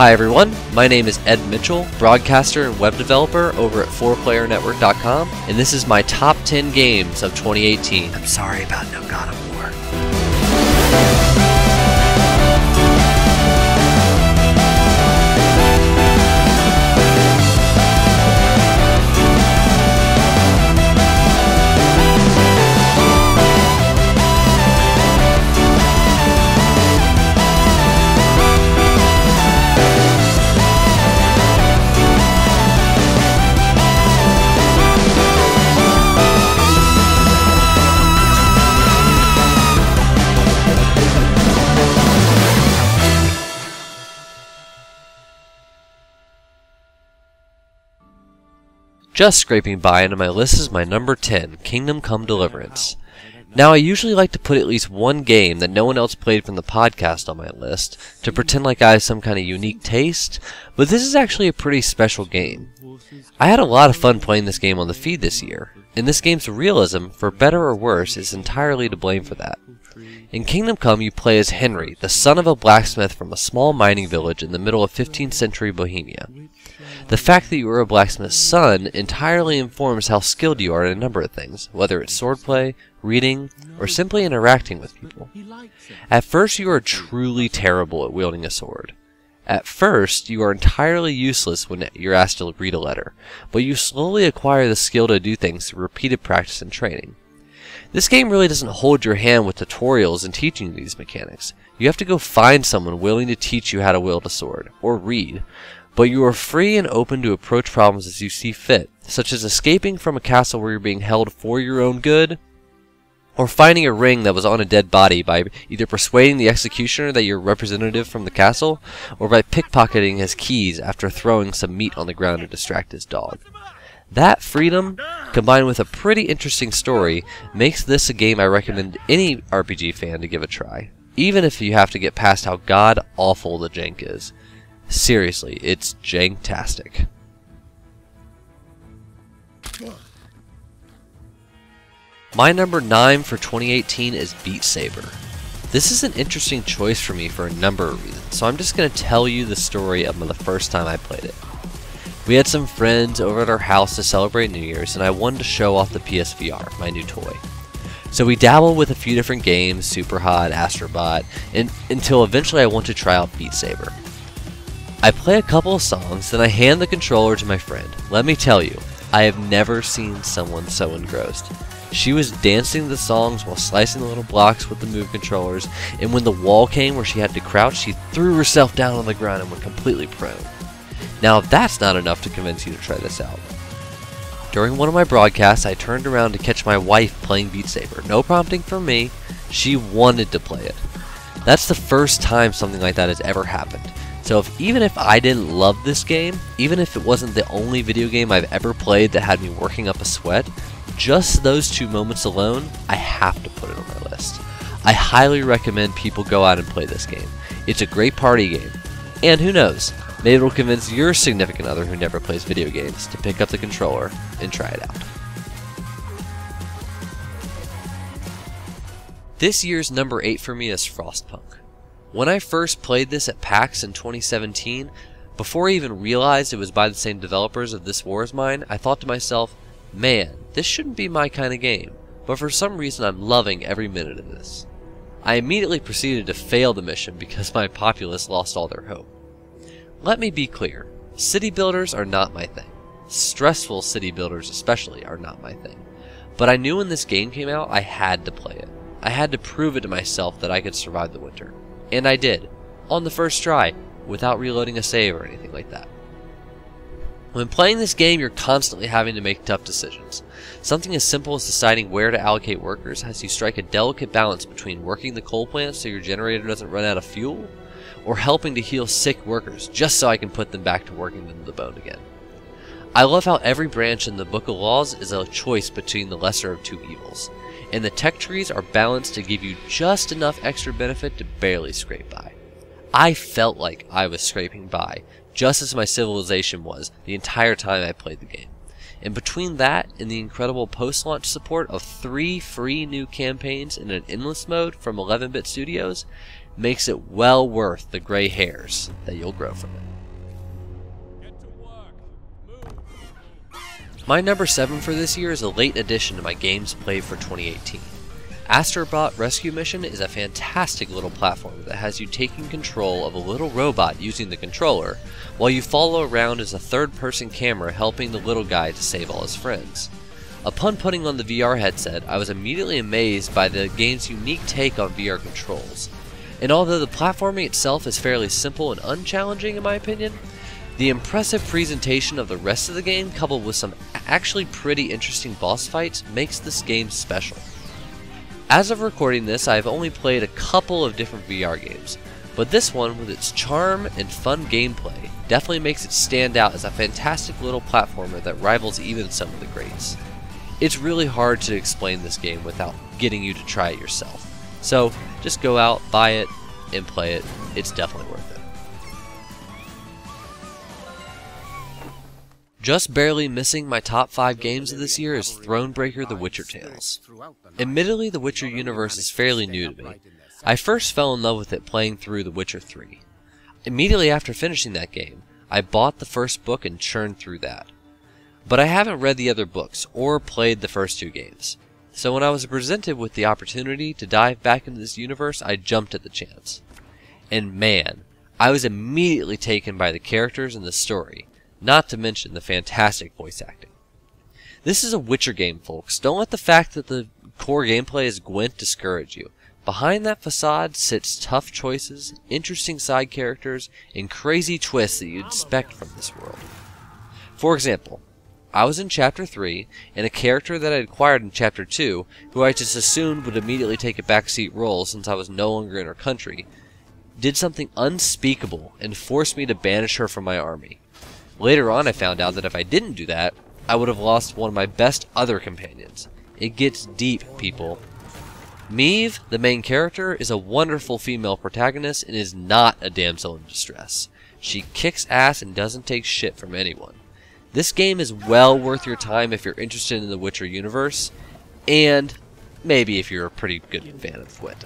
Hi everyone, my name is Ed Mitchell, broadcaster and web developer over at 4playernetwork.com, and this is my top 10 games of 2018. I'm sorry about no God of War. Just scraping by into my list is my number 10, Kingdom Come Deliverance. Now I usually like to put at least one game that no one else played from the podcast on my list, to pretend like I have some kind of unique taste, but this is actually a pretty special game. I had a lot of fun playing this game on the feed this year, and this game's realism, for better or worse, is entirely to blame for that. In Kingdom Come you play as Henry, the son of a blacksmith from a small mining village in the middle of 15th century Bohemia. The fact that you are a blacksmith's son entirely informs how skilled you are in a number of things, whether it's swordplay, reading, or simply interacting with people. At first you are truly terrible at wielding a sword. At first you are entirely useless when you're asked to read a letter, but you slowly acquire the skill to do things through repeated practice and training. This game really doesn't hold your hand with tutorials and teaching you these mechanics. You have to go find someone willing to teach you how to wield a sword, or read. But you are free and open to approach problems as you see fit, such as escaping from a castle where you're being held for your own good, or finding a ring that was on a dead body by either persuading the executioner that you're a representative from the castle, or by pickpocketing his keys after throwing some meat on the ground to distract his dog. That freedom, combined with a pretty interesting story, makes this a game I recommend any RPG fan to give a try, even if you have to get past how god-awful the jank is. Seriously, it's janktastic. My number 9 for 2018 is Beat Saber. This is an interesting choice for me for a number of reasons, so I'm just going to tell you the story of the first time I played it. We had some friends over at our house to celebrate New Year's, and I wanted to show off the PSVR, my new toy. So we dabbled with a few different games, Super Hot, Astro-bot, until eventually I wanted to try out Beat Saber. I play a couple of songs, then I hand the controller to my friend. Let me tell you, I have never seen someone so engrossed. She was dancing the songs while slicing the little blocks with the move controllers, and when the wall came where she had to crouch, she threw herself down on the ground and went completely prone. Now if that's not enough to convince you to try this out. During one of my broadcasts, I turned around to catch my wife playing Beat Saber. No prompting from me, she wanted to play it. That's the first time something like that has ever happened. So even if I didn't love this game, even if it wasn't the only video game I've ever played that had me working up a sweat, just those two moments alone, I have to put it on my list. I highly recommend people go out and play this game. It's a great party game. And who knows, maybe it'll convince your significant other who never plays video games to pick up the controller and try it out. This year's number 8 for me is Frostpunk. When I first played this at PAX in 2017, before I even realized it was by the same developers of This War Is Mine, I thought to myself, man, this shouldn't be my kind of game, but for some reason I'm loving every minute of this. I immediately proceeded to fail the mission because my populace lost all their hope. Let me be clear, city builders are not my thing. Stressful city builders especially are not my thing. But I knew when this game came out, I had to play it. I had to prove it to myself that I could survive the winter. And I did, on the first try, without reloading a save or anything like that. When playing this game, you're constantly having to make tough decisions. Something as simple as deciding where to allocate workers has you strike a delicate balance between working the coal plant so your generator doesn't run out of fuel, or helping to heal sick workers just so I can put them back to working them to the bone again. I love how every branch in the Book of Laws is a choice between the lesser of two evils, and the tech trees are balanced to give you just enough extra benefit to barely scrape by. I felt like I was scraping by, just as my civilization was the entire time I played the game. And between that and the incredible post-launch support of 3 free new campaigns in an endless mode from 11-bit studios, makes it well worth the gray hairs that you'll grow from it. My number 7 for this year is a late addition to my games played for 2018. Astro-bot Rescue Mission is a fantastic little platformer that has you taking control of a little robot using the controller, while you follow around as a third-person camera helping the little guy to save all his friends. Upon putting on the VR headset, I was immediately amazed by the game's unique take on VR controls. And although the platforming itself is fairly simple and unchallenging in my opinion, the impressive presentation of the rest of the game, coupled with some actually pretty interesting boss fights, makes this game special. As of recording this, I have only played a couple of different VR games, but this one, with its charm and fun gameplay, definitely makes it stand out as a fantastic little platformer that rivals even some of the greats. It's really hard to explain this game without getting you to try it yourself, so just go out, buy it, and play it. It's definitely worth it. Just barely missing my top 5 games of this year is Thronebreaker: The Witcher Tales. Admittedly, the Witcher universe is fairly new to me. I first fell in love with it playing through The Witcher 3. Immediately after finishing that game, I bought the first book and churned through that. But I haven't read the other books or played the first 2 games. So when I was presented with the opportunity to dive back into this universe, I jumped at the chance. And man, I was immediately taken by the characters and the story. Not to mention the fantastic voice acting. This is a Witcher game, folks. Don't let the fact that the core gameplay is Gwent discourage you. Behind that facade sits tough choices, interesting side characters, and crazy twists that you'd expect from this world. For example, I was in Chapter 3, and a character that I acquired in Chapter 2, who I just assumed would immediately take a backseat role since I was no longer in her country, did something unspeakable and forced me to banish her from my army. Later on I found out that if I didn't do that, I would have lost one of my best other companions. It gets deep, people. Meve, the main character, is a wonderful female protagonist and is not a damsel in distress. She kicks ass and doesn't take shit from anyone. This game is well worth your time if you're interested in the Witcher universe, and maybe if you're a pretty good fan of Gwent.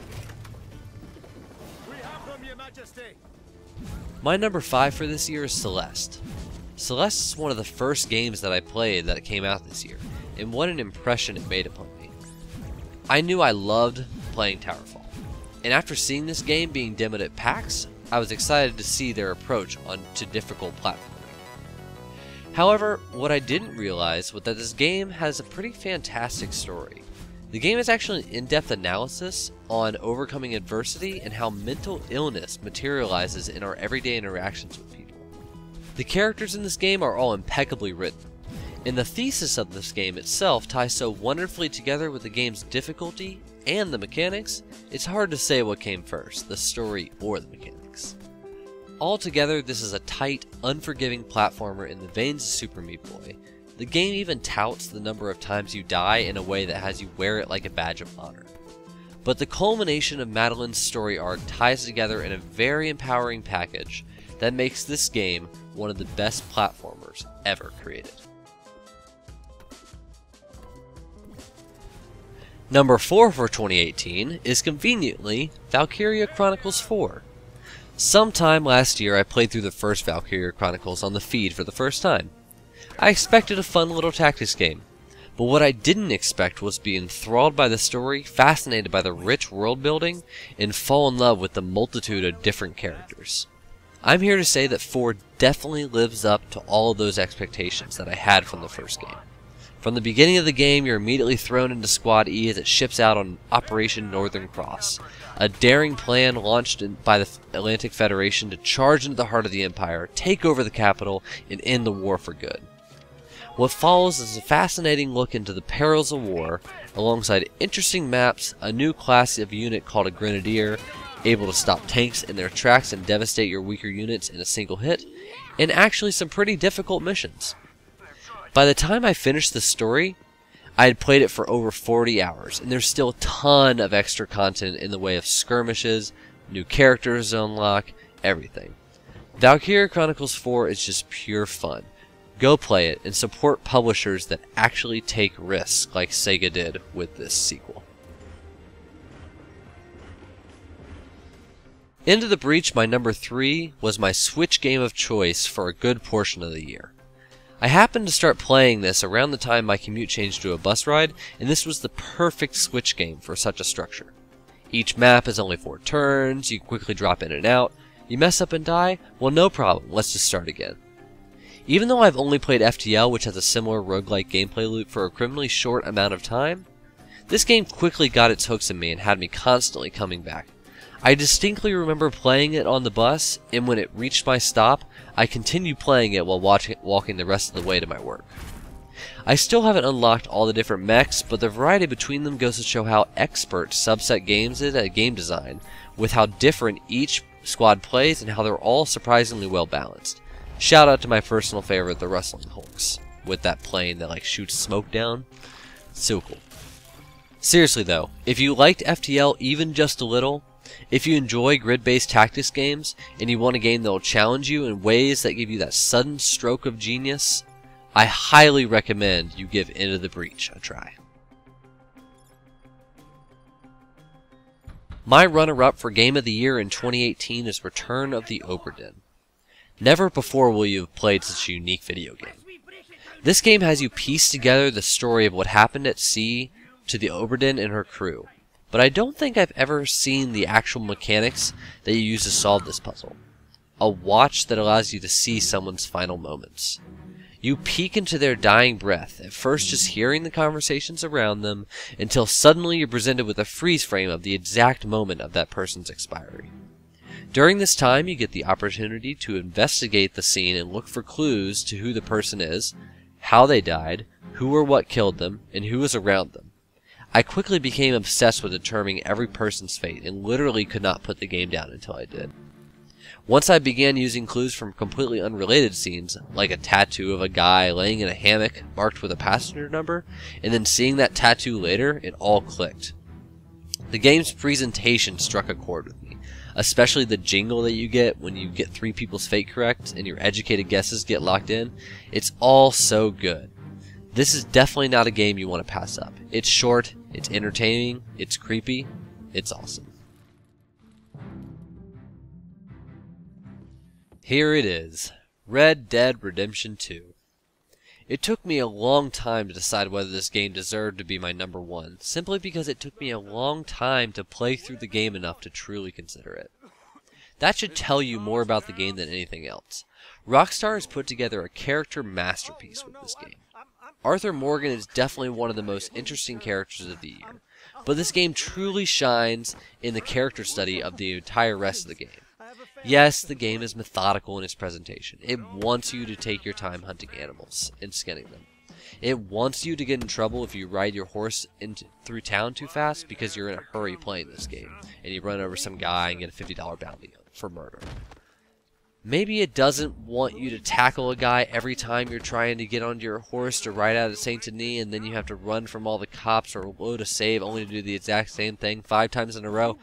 My number 5 for this year is Celeste. Celeste is one of the first games that I played that came out this year, and what an impression it made upon me. I knew I loved playing Towerfall, and after seeing this game being demoed at PAX, I was excited to see their approach to difficult platforming. However, what I didn't realize was that this game has a pretty fantastic story. The game is actually an in-depth analysis on overcoming adversity and how mental illness materializes in our everyday interactions with people. The characters in this game are all impeccably written, and the thesis of this game itself ties so wonderfully together with the game's difficulty and the mechanics, it's hard to say what came first, the story or the mechanics. Altogether, this is a tight, unforgiving platformer in the veins of Super Meat Boy. The game even touts the number of times you die in a way that has you wear it like a badge of honor. But the culmination of Madeline's story arc ties together in a very empowering package that makes this game one of the best platformers ever created. Number 4 for 2018 is conveniently Valkyria Chronicles 4. Sometime last year I played through the first Valkyria Chronicles on the feed for the first time. I expected a fun little tactics game, but what I didn't expect was to be enthralled by the story, fascinated by the rich world building, and fall in love with the multitude of different characters. I'm here to say that 4 definitely lives up to all of those expectations that I had from the first game. From the beginning of the game, you're immediately thrown into Squad E as it ships out on Operation Northern Cross, a daring plan launched by the Atlantic Federation to charge into the heart of the Empire, take over the capital, and end the war for good. What follows is a fascinating look into the perils of war, alongside interesting maps, a new class of unit called a Grenadier, able to stop tanks in their tracks and devastate your weaker units in a single hit, and actually some pretty difficult missions. By the time I finished the story, I had played it for over 40 hours, and there's still a ton of extra content in the way of skirmishes, new characters to unlock, everything. Valkyria Chronicles 4 is just pure fun. Go play it and support publishers that actually take risks like Sega did with this sequel. Into the Breach, my number 3, was my Switch game of choice for a good portion of the year. I happened to start playing this around the time my commute changed to a bus ride, and this was the perfect Switch game for such a structure. Each map is only 4 turns, you can quickly drop in and out. You mess up and die? Well, no problem, let's just start again. Even though I've only played FTL, which has a similar roguelike gameplay loop, for a criminally short amount of time, this game quickly got its hooks in me and had me constantly coming back. I distinctly remember playing it on the bus, and when it reached my stop, I continued playing it while walking the rest of the way to my work. I still haven't unlocked all the different mechs, but the variety between them goes to show how expert Subset Games is at game design, with how different each squad plays and how they're all surprisingly well balanced. Shout out to my personal favorite, the Rustling Hulks, with that plane that shoots smoke down. So cool. Seriously though, if you liked FTL even just a little, if you enjoy grid-based tactics games, and you want a game that will challenge you in ways that give you that sudden stroke of genius, I highly recommend you give Into the Breach a try. My runner-up for Game of the Year in 2018 is Return of the Obra Dinn. Never before will you have played such a unique video game. This game has you piece together the story of what happened at sea to the Obra Dinn and her crew. But I don't think I've ever seen the actual mechanics that you use to solve this puzzle. A watch that allows you to see someone's final moments. You peek into their dying breath, at first just hearing the conversations around them, until suddenly you're presented with a freeze frame of the exact moment of that person's expiry. During this time, you get the opportunity to investigate the scene and look for clues to who the person is, how they died, who or what killed them, and who was around them. I quickly became obsessed with determining every person's fate and literally could not put the game down until I did. Once I began using clues from completely unrelated scenes, like a tattoo of a guy laying in a hammock marked with a passenger number, and then seeing that tattoo later, it all clicked. The game's presentation struck a chord with me, especially the jingle that you get when you get 3 people's fate correct and your educated guesses get locked in. It's all so good. This is definitely not a game you want to pass up. It's short, it's entertaining, it's creepy, it's awesome. Here it is, Red Dead Redemption 2. It took me a long time to decide whether this game deserved to be my number 1, simply because it took me a long time to play through the game enough to truly consider it. That should tell you more about the game than anything else. Rockstar has put together a character masterpiece with this game. Arthur Morgan is definitely one of the most interesting characters of the year, but this game truly shines in the character study of the entire rest of the game. Yes, the game is methodical in its presentation. It wants you to take your time hunting animals and skinning them. It wants you to get in trouble if you ride your horse through town too fast because you're in a hurry playing this game, and you run over some guy and get a $50 bounty for murder. Maybe it doesn't want you to tackle a guy every time you're trying to get onto your horse to ride out of Saint Denis, and then you have to run from all the cops or load a save only to do the exact same thing 5 times in a row.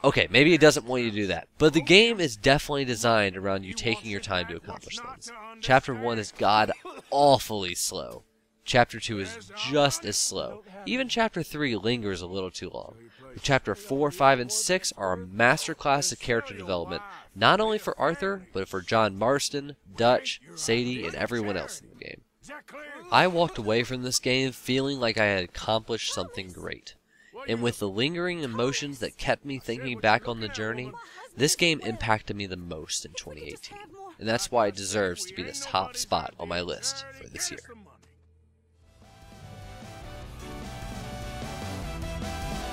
Okay, maybe it doesn't want you to do that, but the game is definitely designed around you taking your time to accomplish things. Chapter 1 is god-awfully slow. Chapter 2 is just as slow. Even Chapter 3 lingers a little too long. Chapter 4, 5, and 6 are a masterclass of character development, not only for Arthur, but for John Marston, Dutch, Sadie, and everyone else in the game. I walked away from this game feeling like I had accomplished something great. And with the lingering emotions that kept me thinking back on the journey, this game impacted me the most in 2018. And that's why it deserves to be the top spot on my list for this year.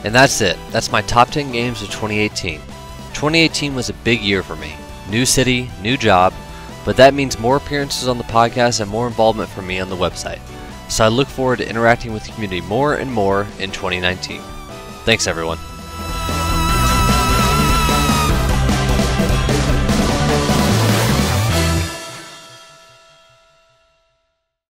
And that's it. That's my top 10 games of 2018. 2018 was a big year for me. New city, new job, but that means more appearances on the podcast and more involvement from me on the website. So I look forward to interacting with the community more and more in 2019. Thanks, everyone.